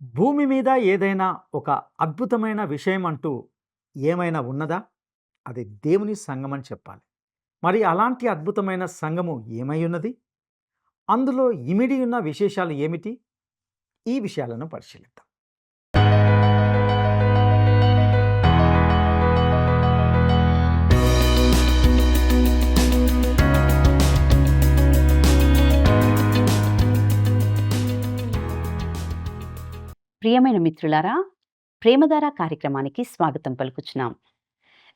భూమి మీద ఏదైనా ఒక అద్భుతమైన విషయం అంటూ ఏమైనా ఉన్నదా? అది దేవుని సంఘమని చెప్పాలి. మరి అలాంటి అద్భుతమైన సంఘము ఏమై ఉన్నది? అందులో ఇమిడి ఉన్న విశేషాలు ఏమిటి? ఈ విషయాలను పరిశీలిద్దాం. ప్రియమైన మిత్రులారా, ప్రేమధార కార్యక్రమానికి స్వాగతం పలుకుచున్నాం.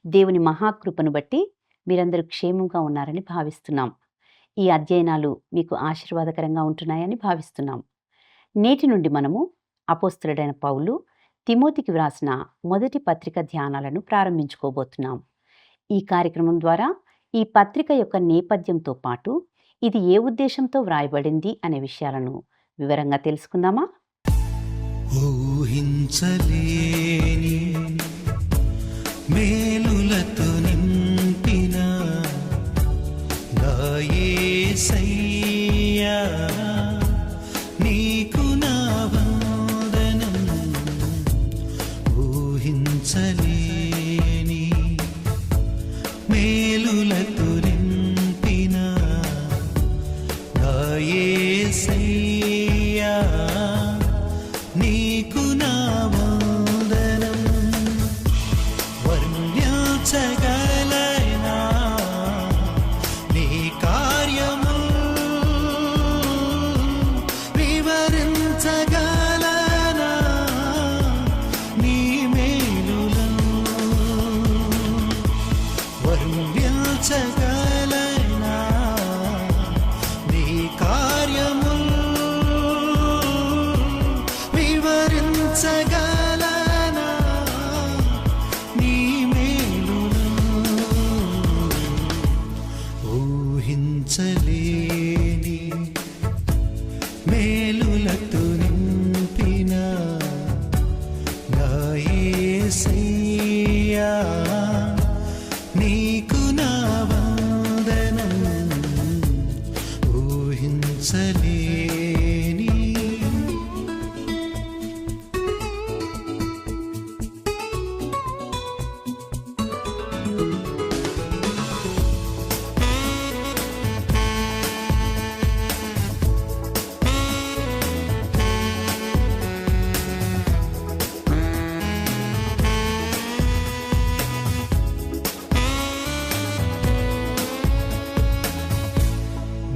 దేవుని మహాకృపను బట్టి మీరందరూ క్షేమంగా ఉన్నారని భావిస్తున్నాం. ఈ అధ్యయనాలు మీకు ఆశీర్వాదకరంగా ఉంటున్నాయని భావిస్తున్నాం. నేటి నుండి మనము అపోస్తలుడైన పౌలు తిమోతికి వ్రాసిన మొదటి పత్రిక ధ్యానాలను ప్రారంభించుకోబోతున్నాం. ఈ కార్యక్రమం ద్వారా ఈ పత్రిక యొక్క నేపథ్యంతో పాటు ఇది ఏ ఉద్దేశంతో వ్రాయబడింది అనే విషయాలను వివరంగా తెలుసుకుందామా? ఊహించలేని మేలులతో నింపిన నా యేసయ్యా, నీకు నా వందనం. ఊహించలేని మేలులతో నింపిన నా యేసయ్యా, నీకు నా వందనం. వర్ణించగలనా నీ కార్యము, వివరించగలనా నీ మేలులను. వర్ణించగలనా నీ కార్యము, వివరించగలనా నీ మేలులను. ఊహించలేని మేలులతో నింపిన నా యేసయ్యా, నీకు నా వందనం. ఊహించలేని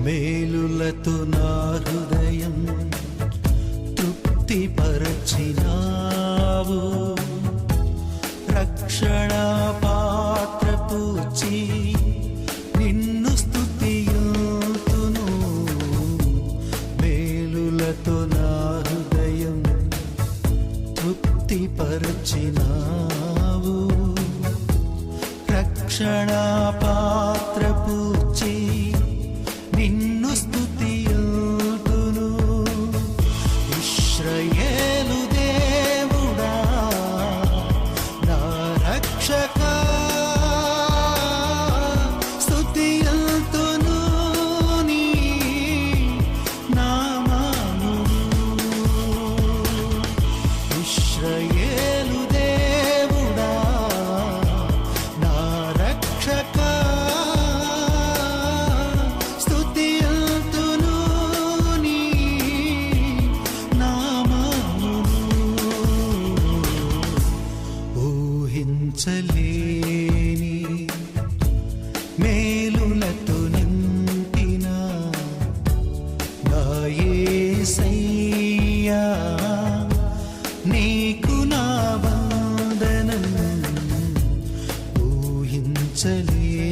మేలులతో నా హృదయం తృప్తిపరచినావు. రక్షణ పాత్ర పూచి నిన్ను స్తుతియుతును. మేలులతో నా హృదయం తృప్తిపరచినావు. రక్షణ పాత్ర పూచి నిన్ను స్తుతియుతును. ఇశ్రాయేలు దేవుడా, నా రక్షకా, స్తుతియుతును నీ నామమును. ఇశ్రాయేలు దేవుడా, నా రక్షకా, స్తుతియుతును నీ నామమును. ఊహించలేని మేలులతో నింపిన నా యేసయ్యా, నీకు నా వందనం. ఊహించలేని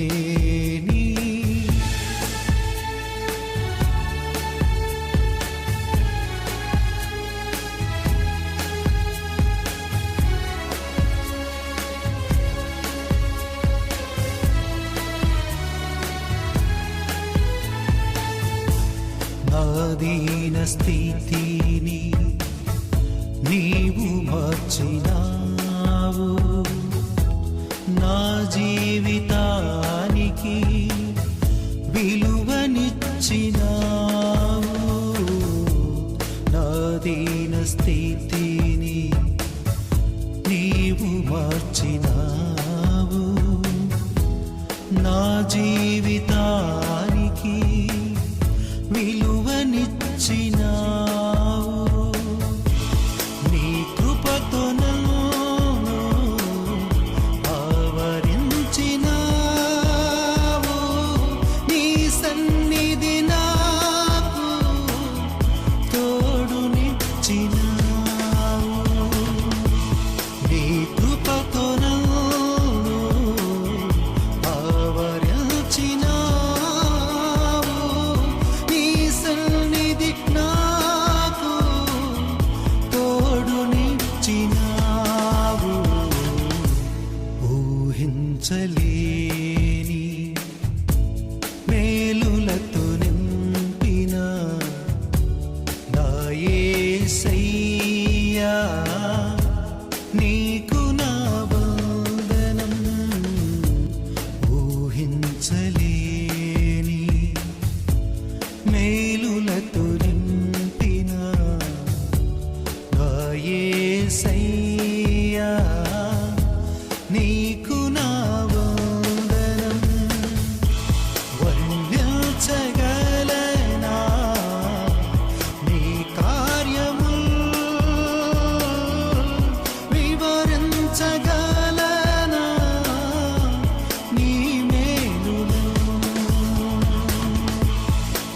నా దీన స్థితిని నీవు మార్చినావు. నా జీవితానికి విలువనిచ్చినావు. నా దీన స్థితి జీవితానికి విలువనిచ్చినావు. నీ కృపతో నన్ను ఆవరించినావు. నీ సన్నిధి నాకు తోడునిచ్చినావు. నీ కృపతో నన్ను ఆవరించినావు. నీ సన్నిధి నాకు తోడునిచ్చినావు. ఊహించలేని మేలులతో నింపిన నా యేసయ్యా, నీకు నా వందనం. ఊహించలేని మేలులతో నింపిన నా యేసయ్యా, నీకు నా వందనం. వర్ణించగలనా నీ కార్యములు, వివరించగలనా నీ మేలులు.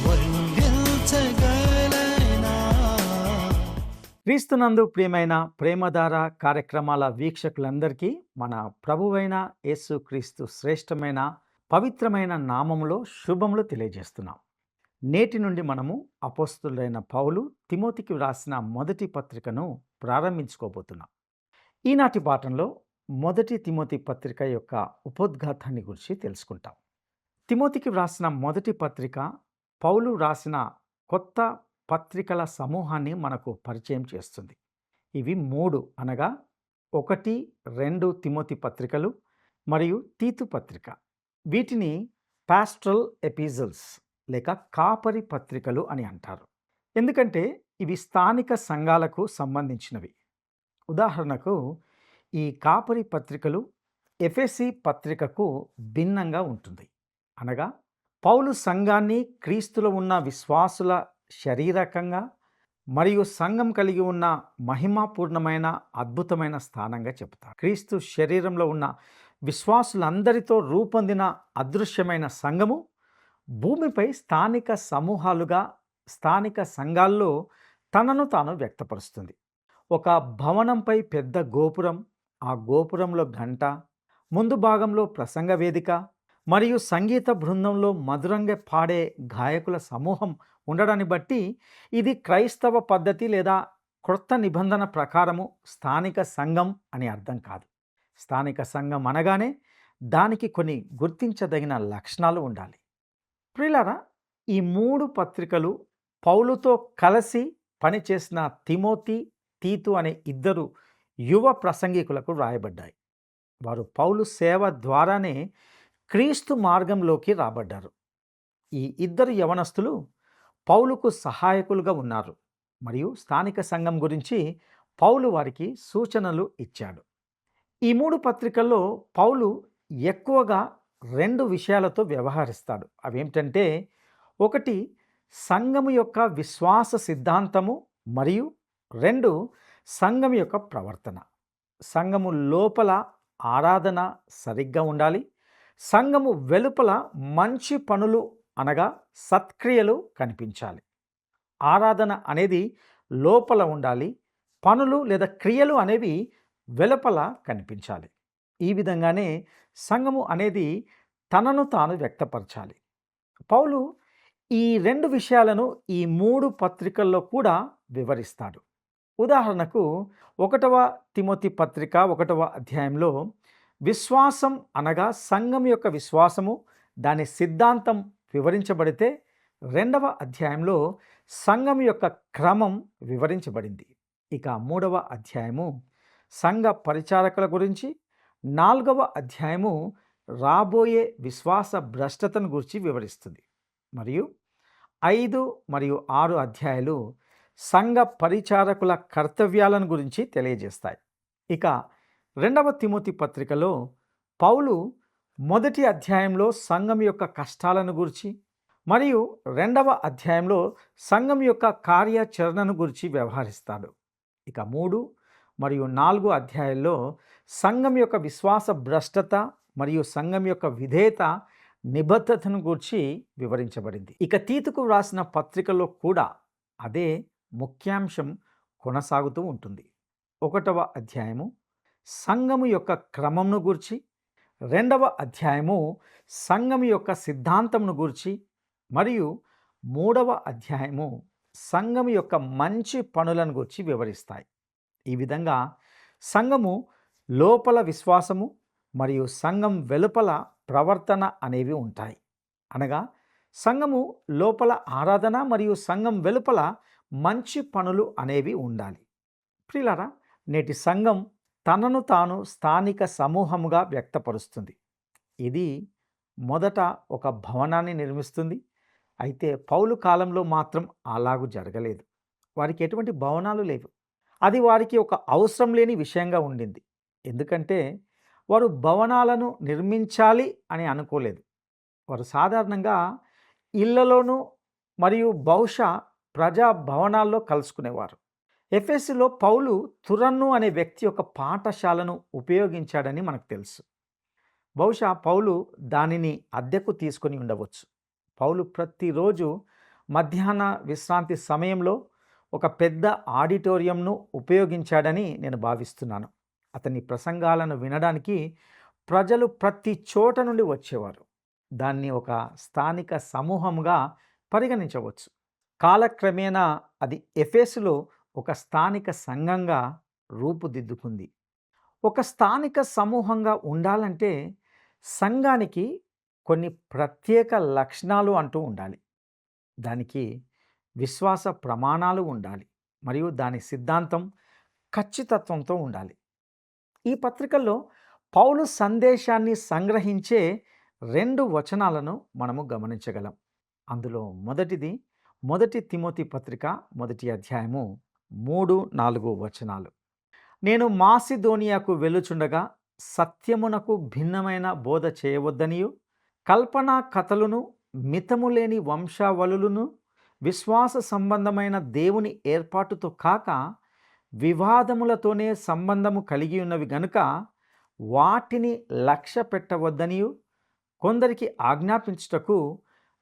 వర్ణించగలనా. క్రీస్తునందు ప్రియమైన ప్రేమధార కార్యక్రమాల వీక్షకులందరికీ మన ప్రభువైన యేసుక్రీస్తు శ్రేష్టమైన పవిత్రమైన నామములో శుభములు తెలియజేస్తున్నాం. నేటి నుండి మనము అపోస్తులైన పౌలు తిమోతికి వ్రాసిన మొదటి పత్రికను ప్రారంభించుకోబోతున్నాం. ఈనాటి పాఠంలో మొదటి తిమోతి పత్రిక యొక్క ఉపోద్ఘాతాన్ని గురించి తెలుసుకుంటాం. తిమోతికి వ్రాసిన మొదటి పత్రిక పౌలు వ్రాసిన కొత్త పత్రికల సమూహాన్ని మనకు పరిచయం చేస్తుంది. ఇవి 3 అనగా 1, 2 తిమోతి పత్రికలు మరియు తీతు పత్రిక. వీటిని పాస్టరల్ ఎపిజల్స్ లేక కాపరి పత్రికలు అని అంటారు. ఎందుకంటే ఇవి స్థానిక సంఘాలకు సంబంధించినవి. ఉదాహరణకు ఈ కాపరి పత్రికలు ఎఫెసీ పత్రికకు భిన్నంగా ఉంటుంది. అనగా పౌలు సంఘాన్ని క్రీస్తులో ఉన్న విశ్వాసుల శారీరకంగా మరియు సంఘం కలిగి ఉన్న మహిమాపూర్ణమైన అద్భుతమైన స్థానంగా చెబుతారు. క్రీస్తు శరీరంలో ఉన్న విశ్వాసులందరితో రూపొందిన అదృశ్యమైన సంఘము భూమిపై స్థానిక సమూహాలుగా స్థానిక సంఘాల్లో తనను తాను వ్యక్తపరుస్తుంది. ఒక భవనంపై పెద్ద గోపురం, ఆ గోపురంలో గంట, ముందు భాగంలో ప్రసంగ వేదిక మరియు సంగీత బృందంలో మధురంగా పాడే గాయకుల సమూహం ఉండడాన్ని బట్టి ఇది క్రైస్తవ పద్ధతి లేదా క్రొత్త నిబంధన ప్రకారము స్థానిక సంఘం అని అర్థం కాదు. స్థానిక సంఘం అనగానే దానికి కొన్ని గుర్తించదగిన లక్షణాలు ఉండాలి. ప్రియులారా, ఈ 3 పత్రికలు పౌలుతో కలిసి పనిచేసిన తిమోతి, తీతు అనే 2 యువ ప్రసంగికులకు వ్రాయబడ్డాయి. వారు పౌలు సేవ ద్వారానే క్రీస్తు మార్గంలోకి రాబడ్డారు. ఈ 2 యవనస్తులు పౌలుకు సహాయకులుగా ఉన్నారు మరియు స్థానిక సంఘం గురించి పౌలు వారికి సూచనలు ఇచ్చాడు. ఈ 3 పత్రికల్లో పౌలు ఎక్కువగా 2 విషయాలతో వ్యవహరిస్తాడు. అవేమిటంటే, 1 సంఘము యొక్క విశ్వాస సిద్ధాంతము మరియు 2 సంఘం యొక్క ప్రవర్తన. సంఘము లోపల ఆరాధన సరిగ్గా ఉండాలి. సంఘము వెలుపల మంచి పనులు అనగా సత్క్రియలు కనిపించాలి. ఆరాధన అనేది లోపల ఉండాలి. పనులు లేదా క్రియలు అనేవి వెలుపల కనిపించాలి. ఈ విధంగానే సంఘము అనేది తనను తాను వ్యక్తపరచాలి. పౌలు ఈ 2 విషయాలను ఈ 3 పత్రికల్లో కూడా వివరిస్తాడు. ఉదాహరణకు 1వ తిమోతి పత్రిక 1వ అధ్యాయంలో విశ్వాసం అనగా సంఘం యొక్క విశ్వాసము, దాని సిద్ధాంతం వివరించబడితే 2వ అధ్యాయంలో సంఘం యొక్క క్రమం వివరించబడింది. ఇక 3వ అధ్యాయము సంఘ పరిచారకుల గురించి, 4వ అధ్యాయము రాబోయే విశ్వాస భ్రష్టతను గురించి వివరిస్తుంది. మరియు 5 మరియు 6 అధ్యాయాలు సంఘ పరిచారకుల కర్తవ్యాలను గురించి తెలియజేస్తాయి. ఇక 2వ తిమోతి పత్రికలో పౌలు మొదటి అధ్యాయంలో సంఘం యొక్క కష్టాలను గురించి మరియు రెండవ అధ్యాయంలో సంఘం యొక్క కార్యాచరణను గురించి వ్యవహరిస్తాడు. ఇక 3 మరియు 4 అధ్యాయాల్లో సంఘం యొక్క విశ్వాస భ్రష్టత మరియు సంఘం యొక్క విధేయత నిబద్ధతను గురించి వివరించబడింది. ఇక తీతుకు వ్రాసిన పత్రికలో కూడా అదే ముఖ్యాంశం కొనసాగుతూ ఉంటుంది. 1వ అధ్యాయము సంఘము యొక్క క్రమంను గూర్చి, 2వ అధ్యాయము సంఘం యొక్క సిద్ధాంతంను గూర్చి మరియు 3వ అధ్యాయము సంఘం యొక్క మంచి పనులను గురించి వివరిస్తాయి. ఈ విధంగా సంఘము లోపల విశ్వాసము మరియు సంఘం వెలుపల ప్రవర్తన అనేవి ఉంటాయి. అనగా సంఘము లోపల ఆరాధన మరియు సంఘం వెలుపల మంచి పనులు అనేవి ఉండాలి. ప్రియులారా, నేటి సంఘం తనను తాను స్థానిక సమూహముగా వ్యక్తపరుస్తుంది. ఇది మొదట ఒక భవనాన్ని నిర్మిస్తుంది. అయితే పౌలు కాలంలో మాత్రం అలాగూ జరగలేదు. వారికి ఎటువంటి భవనాలు లేవు. అది వారికి ఒక అవసరం లేని విషయంగా ఉండింది. ఎందుకంటే వారు భవనాలను నిర్మించాలి అని అనుకోలేదు. వారు సాధారణంగా ఇళ్లలోనూ మరియు బహుశా ప్రజా భవనాల్లో కలుసుకునేవారు. ఎఫెసులో పౌలు తురన్ను అనే వ్యక్తి యొక్క పాఠశాలను ఉపయోగించాడని మనకు తెలుసు. బహుశా పౌలు దానిని అద్దెకు తీసుకొని ఉండవచ్చు. పౌలు ప్రతిరోజు మధ్యాహ్న విశ్రాంతి సమయంలో ఒక పెద్ద ఆడిటోరియంను ఉపయోగించాడని నేను భావిస్తున్నాను. అతని ప్రసంగాలను వినడానికి ప్రజలు ప్రతి చోట నుండి వచ్చేవారు. దాన్ని ఒక స్థానిక సమూహంగా పరిగణించవచ్చు. కాలక్రమేణా అది ఎఫెసులో ఒక స్థానిక సంఘంగా రూపుదిద్దుకుంది. ఒక స్థానిక సమూహంగా ఉండాలంటే సంఘానికి కొన్ని ప్రత్యేక లక్షణాలు అంటూ ఉండాలి. దానికి విశ్వాస ప్రమాణాలు ఉండాలి మరియు దాని సిద్ధాంతం ఖచ్చితత్వంతో ఉండాలి. ఈ పత్రికల్లో పౌలు సందేశాన్ని సంగ్రహించే 2 వచనాలను మనము గమనించగలం. అందులో మొదటిది మొదటి తిమోతి పత్రిక 1వ అధ్యాయము 3-4 వచనాలు. నేను మాసిదోనియాకు వెళ్ళుచుండగా సత్యమునకు భిన్నమైన బోధ చేయవద్దనియు, కల్పనా కథలను, మితము లేని వంశావళులను, విశ్వాస సంబంధమైన దేవుని ఏర్పాటుతో కాక వివాదములతోనే సంబంధము కలిగి ఉన్నవి గనుక వాటిని లక్ష్య పెట్టవద్దనియు కొందరికి ఆజ్ఞాపించుటకు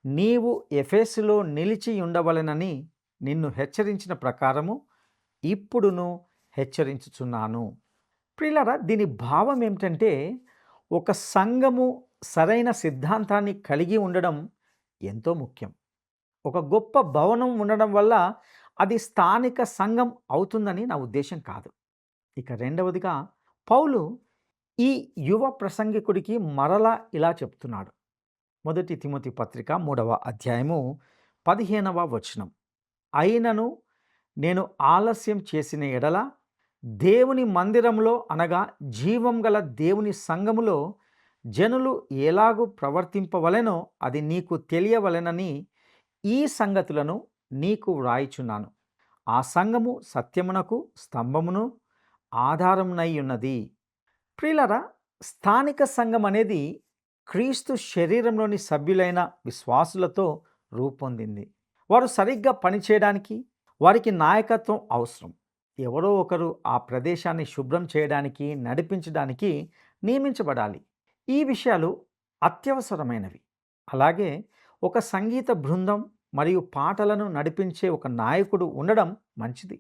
నీవు ఎఫెసులో నిలిచి ఉండవలెనని నిన్ను హెచ్చరించిన ప్రకారము ఇప్పుడును హెచ్చరించుచున్నాను. ప్రియులారా, దీని భావం ఏమిటంటే ఒక సంఘము సరైన సిద్ధాంతాన్ని కలిగి ఉండడం ఎంతో ముఖ్యం. ఒక గొప్ప భవనం ఉండడం వల్ల అది స్థానిక సంఘం అవుతుందని నా ఉద్దేశం కాదు. ఇక రెండవదిగా పౌలు ఈ యువ ప్రసంగికుడికి మరలా ఇలా చెప్తున్నాడు. మొదటి తిమోతి పత్రిక 3వ అధ్యాయము 15వ వచనం. అయినను నేను ఆలస్యం చేసిన ఎడల దేవుని మందిరంలో అనగా జీవం గల దేవుని సంఘములో జనులు ఎలాగూ ప్రవర్తింపవలెనో అది నీకు తెలియవలెనని ఈ సంగతులను నీకు వ్రాయిచున్నాను. ఆ సంఘము సత్యమునకు స్తంభమును ఆధారమునై ఉన్నది. ప్రియులారా, స్థానిక సంఘం అనేది క్రీస్తు శరీరంలోని సభ్యులైన విశ్వాసులతో రూపొందింది. వారు సరిగ్గా పనిచేయడానికి వారికి నాయకత్వం అవసరం. ఎవరో ఒకరు ఆ ప్రదేశాన్ని శుభ్రం చేయడానికి, నడిపించడానికి నియమించబడాలి. ఈ విషయాలు అత్యవసరమైనవి. అలాగే ఒక సంగీత బృందం మరియు పాటలను నడిపించే ఒక నాయకుడు ఉండడం మంచిది.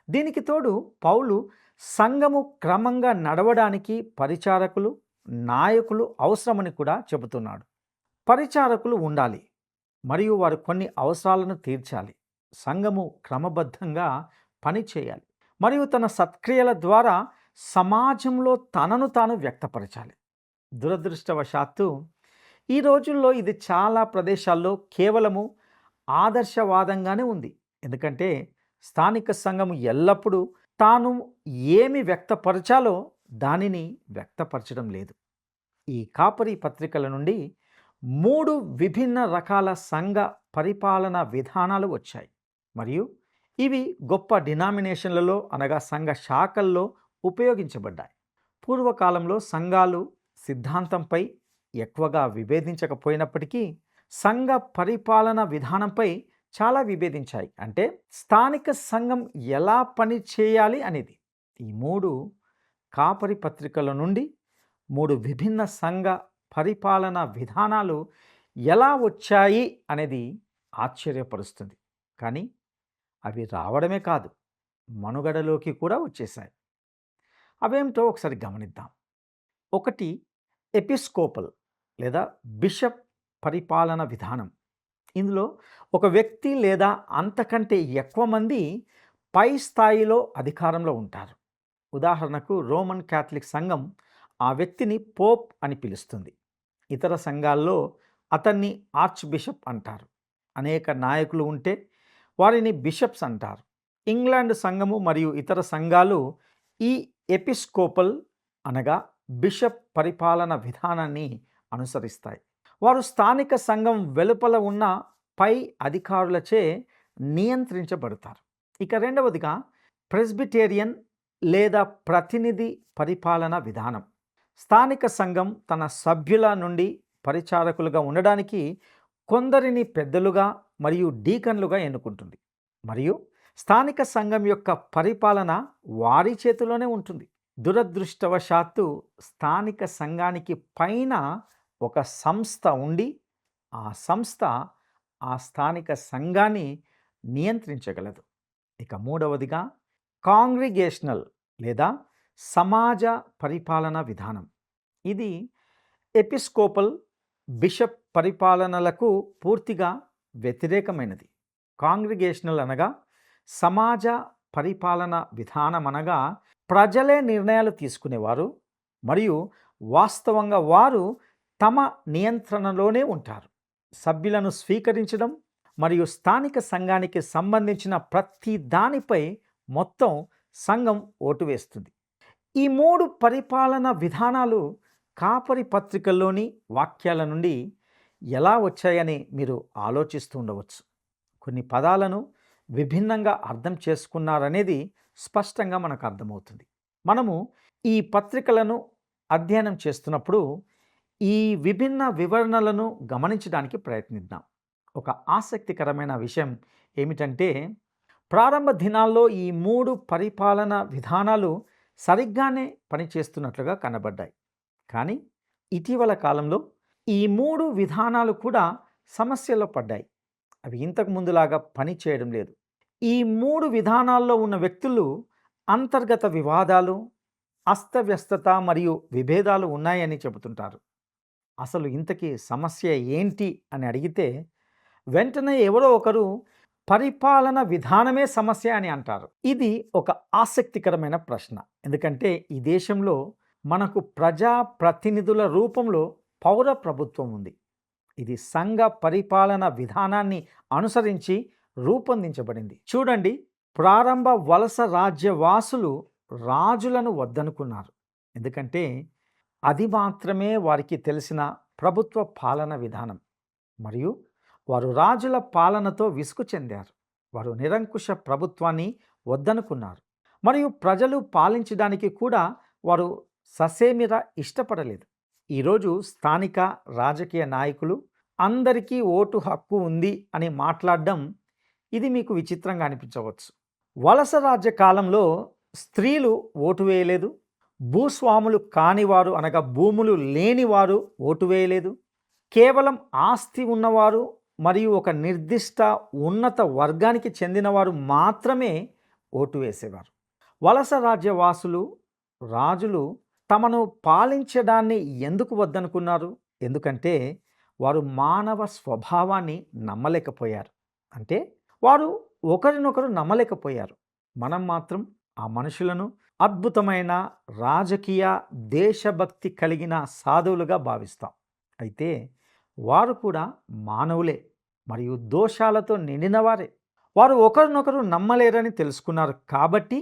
దీనికి తోడు పౌలు సంఘము క్రమంగా నడవడానికి పరిచారకులు, నాయకులు అవసరమని కూడా చెబుతున్నాడు. పరిచారకులు ఉండాలి మరియు వారు కొన్ని అవసరాలను తీర్చాలి. సంఘము క్రమబద్ధంగా పనిచేయాలి మరియు తన సత్క్రియల ద్వారా సమాజంలో తనను తాను వ్యక్తపరచాలి. దురదృష్టవశాత్తు ఈ రోజుల్లో ఇది చాలా ప్రదేశాల్లో కేవలము ఆదర్శవాదంగానే ఉంది. ఎందుకంటే స్థానిక సంఘము ఎల్లప్పుడూ తాను ఏమి వ్యక్తపరచాలో దానిని వ్యక్తపరచడం లేదు. ఈ కాపరి పత్రికల నుండి 3 విభిన్న రకాల సంఘ పరిపాలన విధానాలు వచ్చాయి మరియు ఇవి గొప్ప డినామినేషన్లలో అనగా సంఘ శాఖల్లో ఉపయోగించబడ్డాయి. పూర్వకాలంలో సంఘాలు సిద్ధాంతంపై ఎక్కువగా విభేదించకపోయినప్పటికీ సంఘ పరిపాలన విధానంపై చాలా విభేదించాయి. అంటే స్థానిక సంఘం ఎలా పని చేయాలి అనేది. ఈ 3 కాపరి పత్రికల నుండి 3 విభిన్న సంఘ పరిపాలన విధానాలు ఎలా వచ్చాయి అనేది ఆశ్చర్యపరుస్తుంది. కానీ అవి రావడమే కాదు, మనుగడలోకి కూడా వచ్చేసాయి. అవేమిటో ఒకసారి గమనిద్దాం. ఒకటి, ఎపిస్కోపల్ లేదా బిషప్ పరిపాలన విధానం. ఇందులో ఒక వ్యక్తి లేదా అంతకంటే ఎక్కువ మంది పై స్థాయిలో అధికారంలో ఉంటారు. ఉదాహరణకు రోమన్ క్యాథలిక్ సంఘం ఆ వ్యక్తిని పోప్ అని పిలుస్తుంది. ఇతర సంఘాల్లో అతన్ని ఆర్చ్ బిషప్ అంటారు. అనేక నాయకులు ఉంటే వారిని బిషప్స్ అంటారు. ఇంగ్లాండ్ సంఘము మరియు ఇతర సంఘాలు ఈ ఎపిస్కోపల్ అనగా బిషప్ పరిపాలన విధానాన్ని అనుసరిస్తాయి. వారు స్థానిక సంఘం వెలుపల ఉన్న పై అధికారులచే నియంత్రించబడతారు. ఇక రెండవదిగా ప్రెస్బిటేరియన్ లేదా ప్రతినిధి పరిపాలన విధానం. స్థానిక సంఘం తన సభ్యుల నుండి పరిచారకులుగా ఉండడానికి కొందరిని పెద్దలుగా మరియు డీకన్లుగా ఎన్నుకుంటుంది. మరియు స్థానిక సంఘం యొక్క పరిపాలన వారి చేతిలోనే ఉంటుంది. దురదృష్టవశాత్తు స్థానిక సంఘానికి పైన ఒక సంస్థ ఉండి ఆ సంస్థ ఆ స్థానిక సంఘాన్ని నియంత్రించగలదు. ఇక మూడవదిగా కాంగ్రిగేషనల్ లేదా సమాజ పరిపాలన విధానం. ఇది ఎపిస్కోపల్ బిషప్ పరిపాలనలకు పూర్తిగా వ్యతిరేకమైనది. కాంగ్రిగేషనల్ అనగా సమాజ పరిపాలన విధానం అనగా ప్రజలే నిర్ణయాలు తీసుకునేవారు మరియు వాస్తవంగా వారు తమ నియంత్రణలోనే ఉంటారు. సభ్యులను స్వీకరించడం మరియు స్థానిక సంఘానికి సంబంధించిన ప్రతి దానిపై మొత్తం సంఘం ఓటు వేస్తుంది. ఈ 3 పరిపాలన విధానాలు కాపరి పత్రికల్లోని వాక్యాల నుండి ఎలా వచ్చాయని మీరు ఆలోచిస్తూ ఉండవచ్చు. కొన్ని పదాలను విభిన్నంగా అర్థం చేసుకున్నారనేది స్పష్టంగా మనకు అర్థమవుతుంది. మనము ఈ పత్రికలను అధ్యయనం చేస్తున్నప్పుడు ఈ విభిన్న వివరణలను గమనించడానికి ప్రయత్నిద్దాం. ఒక ఆసక్తికరమైన విషయం ఏమిటంటే ప్రారంభ దినాల్లో ఈ 3 పరిపాలన విధానాలు సరిగ్గానే పనిచేస్తున్నట్లుగా కనబడ్డాయి. కానీ ఇటీవల కాలంలో ఈ 3 విధానాలు కూడా సమస్యల్లో పడ్డాయి. అవి ఇంతకు ముందులాగా పని చేయడం లేదు. ఈ 3 విధానాల్లో ఉన్న వ్యక్తులు అంతర్గత వివాదాలు, అస్తవ్యస్తత మరియు విభేదాలు ఉన్నాయని చెబుతుంటారు. అసలు ఇంతకీ సమస్య ఏంటి అని అడిగితే వెంటనే ఎవరో ఒకరు పరిపాలన విధానమే సమస్య అని అంటారు. ఇది ఒక ఆసక్తికరమైన ప్రశ్న. ఎందుకంటే ఈ దేశంలో మనకు ప్రజా ప్రతినిధుల రూపంలో పౌర ప్రభుత్వం ఉంది. ఇది సంఘ పరిపాలన విధానాన్ని అనుసరించి రూపొందించబడింది. చూడండి, ప్రారంభ వలస రాజ్యవాసులు రాజులను వద్దనుకున్నారు. ఎందుకంటే అది మాత్రమే వారికి తెలిసిన ప్రభుత్వ పాలన విధానం. మరియు వారు రాజుల పాలనతో విసుగు చెందారు. వారు నిరంకుశ ప్రభుత్వాన్ని వద్దనుకున్నారు. మరియు ప్రజలు పాలించడానికి కూడా వారు ససేమిరా ఇష్టపడలేదు. ఈరోజు స్థానిక రాజకీయ నాయకులు అందరికీ ఓటు హక్కు ఉంది అని మాట్లాడడం ఇది మీకు విచిత్రంగా అనిపించవచ్చు. వలస రాజ్య కాలంలో స్త్రీలు ఓటు వేయలేదు. భూస్వాములు కానివారు అనగా భూములు లేనివారు ఓటు వేయలేదు. కేవలం ఆస్తి ఉన్నవారు మరియు ఒక నిర్దిష్ట ఉన్నత వర్గానికి చెందినవారు మాత్రమే ఓటు వేసేవారు. వలస రాజ్యవాసులు రాజులు తమను పాలించడాన్ని ఎందుకు వద్దనుకున్నారు? ఎందుకంటే వారు మానవ స్వభావాన్ని నమ్మలేకపోయారు. అంటే వారు ఒకరినొకరు నమ్మలేకపోయారు. మనం మాత్రం ఆ మనుషులను అద్భుతమైన రాజకీయ దేశభక్తి కలిగిన సాధువులుగా భావిస్తాం. అయితే వారు కూడా మానవులే మరియు దోషాలతో నిండినవారే. వారు ఒకరినొకరు నమ్మలేరని తెలుసుకున్నారు కాబట్టి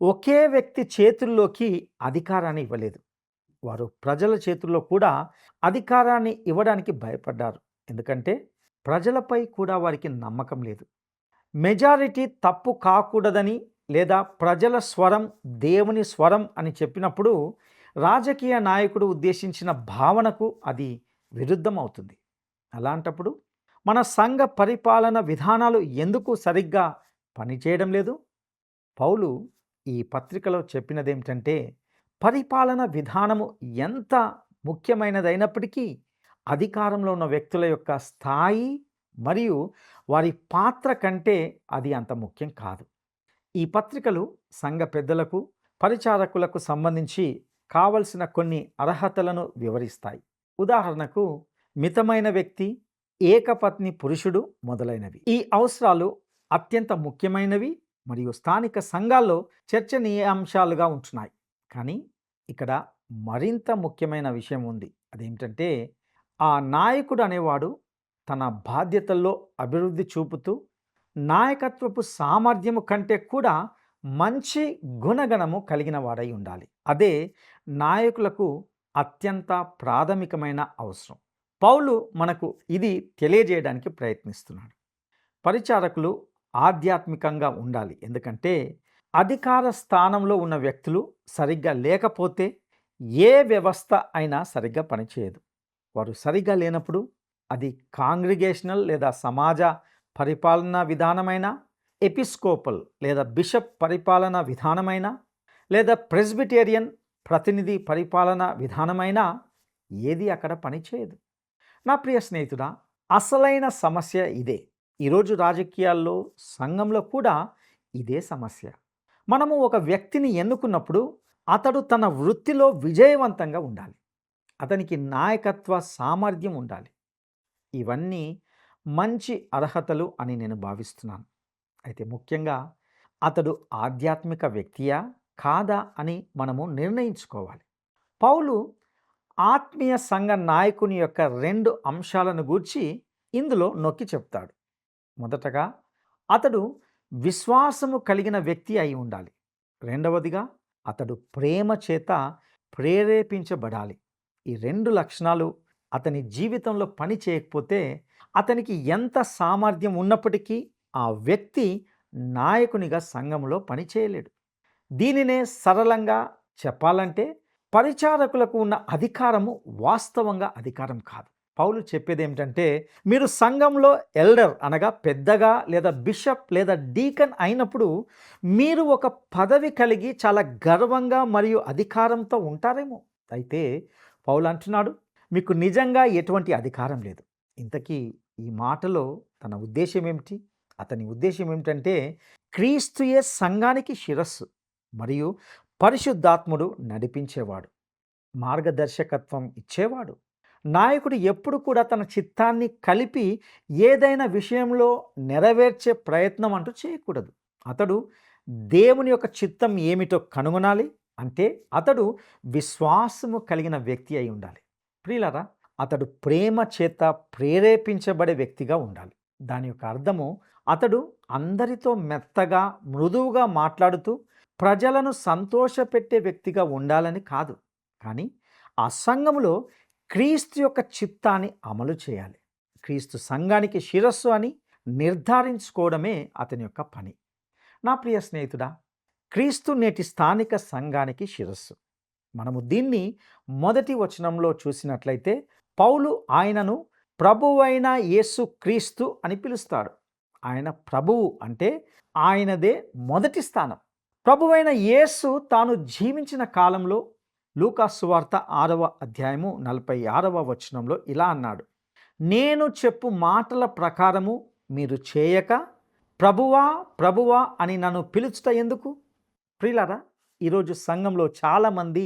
ఒకే వ్యక్తి చేతుల్లోకి అధికారాన్ని ఇవ్వలేదు. వారు ప్రజల చేతుల్లో కూడా అధికారాన్ని ఇవ్వడానికి భయపడ్డారు. ఎందుకంటే ప్రజలపై కూడా వారికి నమ్మకం లేదు. మెజారిటీ తప్పు కాకూడదని లేదా ప్రజల స్వరం దేవుని స్వరం అని చెప్పినప్పుడు రాజకీయ నాయకుడు ఉద్దేశించిన భావనకు అది విరుద్ధం అవుతుంది. అలాంటప్పుడు మన సంఘ పరిపాలన విధానాలు ఎందుకు సరిగ్గా పనిచేయడం లేదు? పౌలు ఈ పత్రికలో చెప్పినదేమిటంటే, పరిపాలన విధానము ఎంత ముఖ్యమైనదైనప్పటికీ అధికారంలో ఉన్న వ్యక్తుల యొక్క స్థాయి మరియు వారి పాత్ర కంటే అది అంత ముఖ్యం కాదు. ఈ పత్రికలు సంఘ పెద్దలకు, పరిచారకులకు సంబంధించి కావలసిన కొన్ని అర్హతలను వివరిస్తాయి. ఉదాహరణకు మితమైన వ్యక్తి, ఏకపత్ని పురుషుడు మొదలైనవి. ఈ అవసరాలు అత్యంత ముఖ్యమైనవి మరియు స్థానిక సంఘాల్లో చర్చనీయాంశాలుగా ఉంటున్నాయి. కానీ ఇక్కడ మరింత ముఖ్యమైన విషయం ఉంది. అదేమిటంటే, ఆ నాయకుడు అనేవాడు తన బాధ్యతల్లో అభివృద్ధి చూపుతూ నాయకత్వపు సామర్థ్యము కంటే కూడా మంచి గుణగణము కలిగిన వాడై ఉండాలి. అదే నాయకులకు అత్యంత ప్రాథమికమైన అవసరం. పౌలు మనకు ఇది తెలియజేయడానికి ప్రయత్నిస్తున్నాడు. పరిచారకులు ఆధ్యాత్మికంగా ఉండాలి. ఎందుకంటే అధికార స్థానంలో ఉన్న వ్యక్తులు సరిగ్గా లేకపోతే ఏ వ్యవస్థ అయినా సరిగ్గా పనిచేయదు. వారు సరిగ్గా లేనప్పుడు అది కాంగ్రిగేషనల్ లేదా సమాజ పరిపాలనా విధానమైన, ఎపిస్కోపల్ లేదా బిషప్ పరిపాలనా విధానమైన, లేదా ప్రెస్బిటేరియన్ ప్రతినిధి పరిపాలనా విధానమైన ఏది అక్కడ పనిచేయదు. నా ప్రియ స్నేహితుడా, అసలైన సమస్య ఇదే. ఈరోజు రాజకీయాల్లో, సంఘంలో కూడా ఇదే సమస్య. మనము ఒక వ్యక్తిని ఎన్నుకున్నప్పుడు అతడు తన వృత్తిలో విజయవంతంగా ఉండాలి. అతనికి నాయకత్వ సామర్థ్యం ఉండాలి. ఇవన్నీ మంచి అర్హతలు అని నేను భావిస్తున్నాను. అయితే ముఖ్యంగా అతడు ఆధ్యాత్మిక వ్యక్తియా కాదా అని మనము నిర్ణయించుకోవాలి. పౌలు ఆత్మీయ సంఘ నాయకుని యొక్క 2 అంశాలను గూర్చి ఇందులో నొక్కి చెప్తాడు. మొదటగా అతడు విశ్వాసము కలిగిన వ్యక్తి అయి ఉండాలి. రెండవదిగా అతడు ప్రేమ చేత ప్రేరేపించబడాలి. ఈ 2 లక్షణాలు అతని జీవితంలో పని చేయకపోతే అతనికి ఎంత సామర్థ్యం ఉన్నప్పటికీ ఆ వ్యక్తి నాయకునిగా సంఘంలో పని చేయలేడు. దీనినే సరళంగా చెప్పాలంటే పరిచారకులకు ఉన్న అధికారము వాస్తవంగా అధికారం కాదు. పౌలు చెప్పేది ఏమిటంటే, మీరు సంఘంలో ఎల్డర్ అనగా పెద్దగా లేదా బిషప్ లేదా డీకన్ అయినప్పుడు మీరు ఒక పదవి కలిగి చాలా గర్వంగా మరియు అధికారంతో ఉంటారేమో. అయితే పౌలు అంటున్నాడు, మీకు నిజంగా ఎటువంటి అధికారం లేదు. ఇంతకీ ఈ మాటలో తన ఉద్దేశం ఏమిటి? అతని ఉద్దేశం ఏమిటంటే, క్రీస్తుయే సంఘానికి శిరస్సు మరియు పరిశుద్ధాత్ముడు నడిపించేవాడు, మార్గదర్శకత్వం ఇచ్చేవాడు. నాయకుడు ఎప్పుడు కూడా తన చిత్తాన్ని కలిపి ఏదైనా విషయంలో నెరవేర్చే ప్రయత్నం అంటూ చేయకూడదు. అతడు దేవుని యొక్క చిత్తం ఏమిటో కనుగొనాలి. అంటే అతడు విశ్వాసము కలిగిన వ్యక్తి అయి ఉండాలి. ప్రియులారా, అతడు ప్రేమ చేత ప్రేరేపించబడే వ్యక్తిగా ఉండాలి. దాని యొక్క అర్థము అతడు అందరితో మెత్తగా మృదువుగా మాట్లాడుతూ ప్రజలను సంతోషపెట్టే వ్యక్తిగా ఉండాలని కాదు, కానీ ఆ సంఘములో క్రీస్తు యొక్క చిత్తాన్ని అమలు చేయాలి. క్రీస్తు సంఘానికి శిరస్సు అని నిర్ధారించుకోవడమే అతని యొక్క పని. నా ప్రియ స్నేహితుడా, క్రీస్తు నేటి స్థానిక సంఘానికి శిరస్సు. మనము దీన్ని మొదటి వచనంలో చూసినట్లయితే పౌలు ఆయనను ప్రభువైన యేసు క్రీస్తు అని పిలుస్తాడు. ఆయన ప్రభువు అంటే ఆయనదే మొదటి స్థానం. ప్రభువైన యేసు తాను జీవించిన కాలంలో లూకా సువార్త 6వ అధ్యాయము 46వ వచనంలో ఇలా అన్నాడు, నేను చెప్పు మాటల ప్రకారము మీరు చేయక ప్రభువా ప్రభువా అని నన్ను పిలుచుట ఎందుకు? ప్రియులారా, ఈరోజు సంఘంలో చాలామంది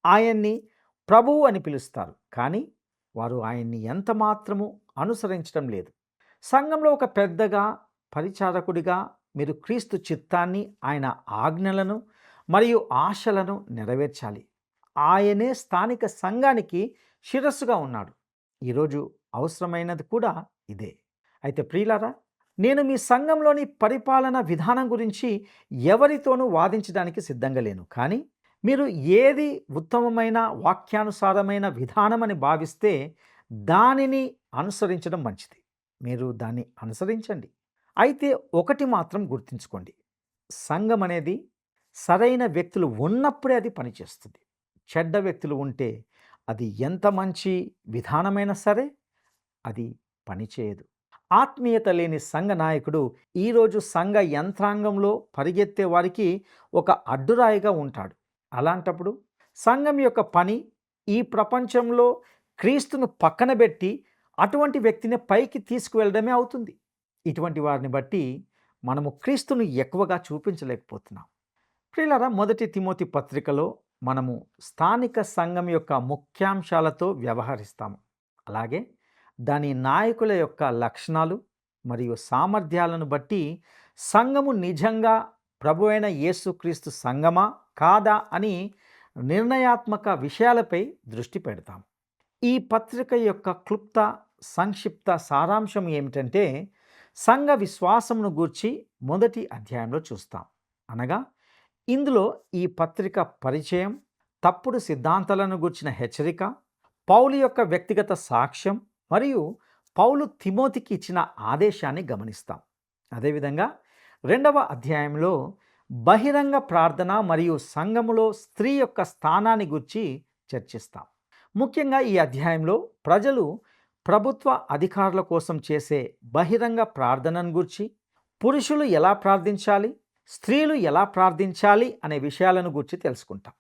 ఆయన్ని ప్రభువు అని పిలుస్తారు, కానీ వారు ఆయన్ని ఎంత మాత్రము అనుసరించడం లేదు. సంఘంలో ఒక పెద్దగా, పరిచారకుడిగా మీరు క్రీస్తు చిత్తాన్ని, ఆయన ఆజ్ఞలను మరియు ఆశలను నెరవేర్చాలి. ఆయనే స్థానిక సంఘానికి శిరస్సుగా ఉన్నాడు. ఈరోజు అవసరమైనది కూడా ఇదే. అయితే ప్రియులారా, నేను మీ సంఘంలోని పరిపాలన విధానం గురించి ఎవరితోనూ వాదించడానికి సిద్ధంగా లేను. కానీ మీరు ఏది ఉత్తమమైన వాక్యానుసారమైన విధానమని భావిస్తే దానిని అనుసరించడం మంచిది. మీరు దాన్ని అనుసరించండి. అయితే ఒకటి మాత్రం గుర్తుంచుకోండి, సంఘం అనేది సరైన వ్యక్తులు ఉన్నప్పుడే అది పనిచేస్తుంది. చెడ్డ వ్యక్తులు ఉంటే అది ఎంత మంచి విధానమైనా సరే అది పనిచేయదు. ఆత్మీయత లేని సంఘ నాయకుడు ఈరోజు సంఘ యంత్రాంగంలో పరిగెత్తే వారికి ఒక అడ్డురాయిగా ఉంటాడు. అలాంటప్పుడు సంఘం యొక్క పని ఈ ప్రపంచంలో క్రీస్తును పక్కన పెట్టి అటువంటి వ్యక్తిని పైకి తీసుకువెళ్ళడమే అవుతుంది. ఇటువంటి వారిని బట్టి మనము క్రీస్తును ఎక్కువగా చూపించలేకపోతున్నాం. ప్రియులారా, 1 తిమోతి పత్రికలో మనము స్థానిక సంఘం యొక్క ముఖ్యాంశాలతో వ్యవహరిస్తాము. అలాగే దాని నాయకుల యొక్క లక్షణాలు మరియు సామర్థ్యాలను బట్టి సంఘము నిజంగా ప్రభు అయిన యేసుక్రీస్తు సంఘమా కాదా అని నిర్ణయాత్మక విషయాలపై దృష్టి పెడతాం. ఈ పత్రిక యొక్క క్లుప్త సంక్షిప్త సారాంశం ఏమిటంటే సంఘ విశ్వాసమును గూర్చి 1 అధ్యాయంలో చూస్తాం. అనగా ఇందులో ఈ పత్రిక పరిచయం, తప్పుడు సిద్ధాంతాలను గూర్చిన హెచ్చరిక, పౌలు యొక్క వ్యక్తిగత సాక్ష్యం మరియు పౌలు తిమోతికి ఇచ్చిన ఆదేశాన్ని గమనిస్తాం. అదేవిధంగా 2వ అధ్యాయంలో బహిరంగ ప్రార్థన మరియు సంఘములో స్త్రీ యొక్క స్థానాన్ని గురించి చర్చిస్తాం. ముఖ్యంగా ఈ అధ్యాయంలో ప్రజలు ప్రభుత్వ అధికారుల కోసం చేసే బహిరంగ ప్రార్థనను గురించి, పురుషులు ఎలా ప్రార్థించాలి, స్త్రీలు ఎలా ప్రార్థించాలి అనే విషయాలను గురించి తెలుసుకుంటాం.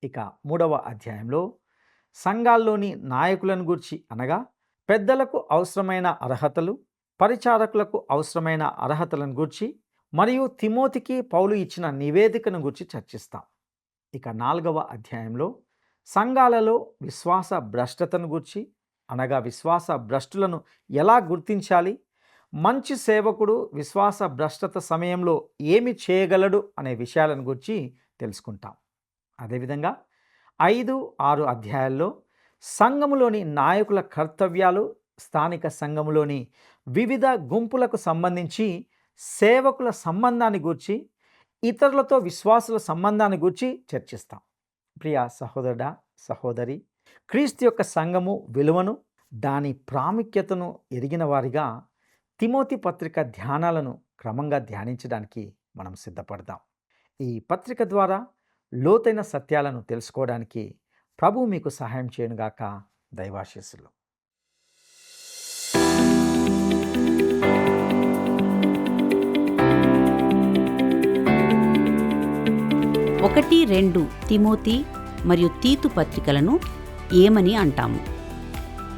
ఇక 3వ అధ్యాయంలో సంఘాల్లోని నాయకులను గురించి, అనగా పెద్దలకు అవసరమైన అర్హతలు, పరిచారకులకు అవసరమైన అర్హతలను గురించి మరియు తిమోతికి పౌలు ఇచ్చిన నివేదికను గురించి చర్చిస్తాం. ఇక 4వ అధ్యాయంలో సంఘాలలో విశ్వాస భ్రష్టతను గురించి, అనగా విశ్వాస భ్రష్టులను ఎలా గుర్తించాలి, మంచి సేవకుడు విశ్వాస భ్రష్టత సమయంలో ఏమి చేయగలడు అనే విషయాలను గురించి తెలుసుకుంటాం. అదేవిధంగా 5, 6 అధ్యాయాల్లో సంఘములోని నాయకుల కర్తవ్యాలు, స్థానిక సంఘములోని వివిధ గుంపులకు సంబంధించి సేవకుల సంబంధాన్ని గూర్చి, ఇతరులతో విశ్వాసుల సంబంధాన్ని గూర్చి చర్చిస్తాం. ప్రియ సహోదరుడా, సహోదరి, క్రీస్తు యొక్క సంఘము విలువను, దాని ప్రాముఖ్యతను ఎరిగిన వారిగా తిమోతి పత్రిక ధ్యానాలను క్రమంగా ధ్యానించడానికి మనం సిద్ధపడదాం. ఈ పత్రిక ద్వారా లోతైన సత్యాలను తెలుసుకోవడానికి ప్రభువు మీకు సహాయం చేయనుగాక. దైవాశీస్సులు. 1-2 తిమోతి మరియు తీతు పత్రికలను ఏమని అంటాము?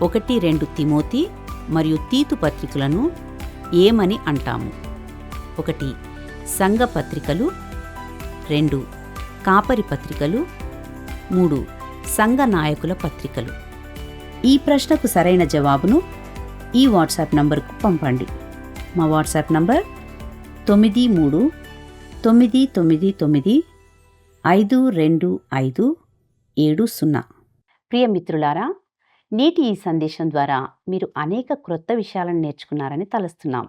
1-2 తిమోతి మరియు తీతు పత్రికలను ఏమని అంటాము? 1 సంఘ పత్రికలు, 2 కాపరి పత్రికలు, 3 సంఘ నాయకుల పత్రికలు. ఈ ప్రశ్నకు సరైన జవాబును ఈ వాట్సాప్ నంబర్కు పంపండి. మా వాట్సాప్ నంబర్ 9399952570. ప్రియ మిత్రులారా, నేటి ఈ సందేశం ద్వారా మీరు అనేక క్రొత్త విషయాలను నేర్చుకున్నారని తలుస్తున్నాం.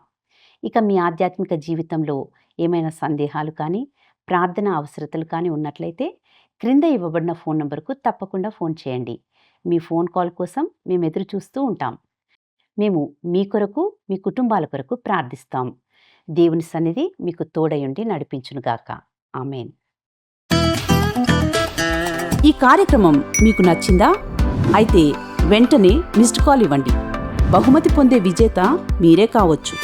ఇక మీ ఆధ్యాత్మిక జీవితంలో ఏమైనా సందేహాలు కానీ, ప్రార్థన అవసరతలు కానీ ఉన్నట్లయితే క్రింద ఇవ్వబడిన ఫోన్ నంబర్కు తప్పకుండా ఫోన్ చేయండి. మీ ఫోన్ కాల్ కోసం మేము ఎదురు చూస్తూ ఉంటాం. మేము మీ కొరకు, మీ కుటుంబాల కొరకు ప్రార్థిస్తాం. దేవుని సన్నిధి మీకు తోడయుండి నడిపించునుగాక. ఆమేన్. ఈ కార్యక్రమం మీకు నచ్చిందా? అయితే వెంటనే మిస్డ్ కాల్ ఇవ్వండి. బహుమతి పొందే విజేత మీరే కావచ్చు.